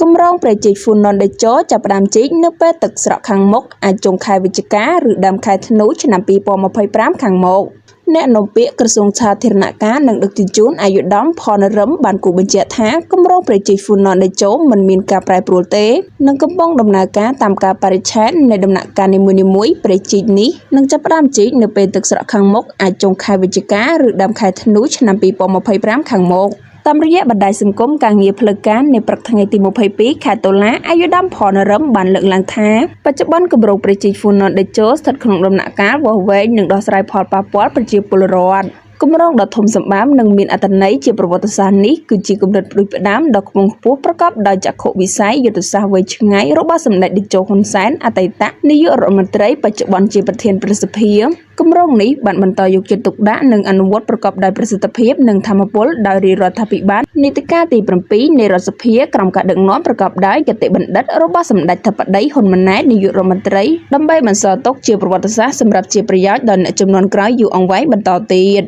គម្រោងព្រះជ័យហ្វូណនតេជោចាប់ផ្ដើមជីកនៅពេលទឹកស្រកខាងមុខអាចចុងខែវិច្ឆិកាឬដើមខែធ្នូឆ្នាំ2025ខាងមុខអ្នកនាំពាក្យក្រសួងសាធារណការនិងដឹកជញ្ជូនអាយុដំ ផនរឹមបានគូបញ្ជាក់ថាគម្រោងព្រះជ័យហ្វូណនតេជោមិនមានការប្រែប្រួលទេនិងកំពុងដំណើរការតាមកាលបរិច្ឆេទនៃដំណាក់កាលនីមួយៗព្រះជ័យនេះនឹងចាប់ផ្ដើមជីកនៅពេលទឹកស្រកខាងមុខអាចចុងខែវិច្ឆិកាឬដើមខែធ្នូឆ្នាំ2025ខាងមុខតាមរយៈបណ្ដាញសង្គមការងារផ្លូវការនៅព្រឹកថ្ងៃទី22ខែតុលាអាយុដំ ផនរឹមបានលើកឡើងថាបច្ចុប្បន្នគម្រោងព្រះជ័យហ្វូណនតេជោស្ថិតក្នុងដំណាក់កាលវាស់វែងនិងដោះស្រាយផលប៉ះពាល់ប្រជាពលរដ្ឋគម្រោងដ៏ធំសម្បើមនិងមានអត្ថន័យជាប្រវត្តិសាស្ត្រនេះគឺជាគំនិតផ្ដួចផ្ដើមដ៏ខ្ពង់ខ្ពស់ប្រកបដោយចក្ខុវិស័យយុទ្ធសាស្ត្រវែងឆ្ងាយរបស់សម្ដេចតេជោហ៊ុនសែនអតីតនាយករដ្ឋមន្ត្រីបច្ចុប្បន្នជាប្រធានព្រឹទ្ធសភាគម្រោងនេះបានបន្តយកចិត្តទុកដាក់និងអនុវត្តប្រកបដោយប្រសិទ្ធភាពនិងថាមពលដោយរាជរដ្ឋាភិបាលនីតិកាលទី7នៃរដ្ឋសភាក្រោមការដឹកនាំប្រកបដោយគតិបណ្ឌិតរបស់សម្ដេចធិបតីហ៊ុនម៉ាណែតនាយករដ្ឋមន្ត្រីដើម្បីបន្សល់ទុកជាប្រវត្តិសាស្ត្រសម្រាប់ជាប្រយោជន៍ដល់អ្នកជំនាន់ក្រោយយូរអង្វែងបន្តទៀត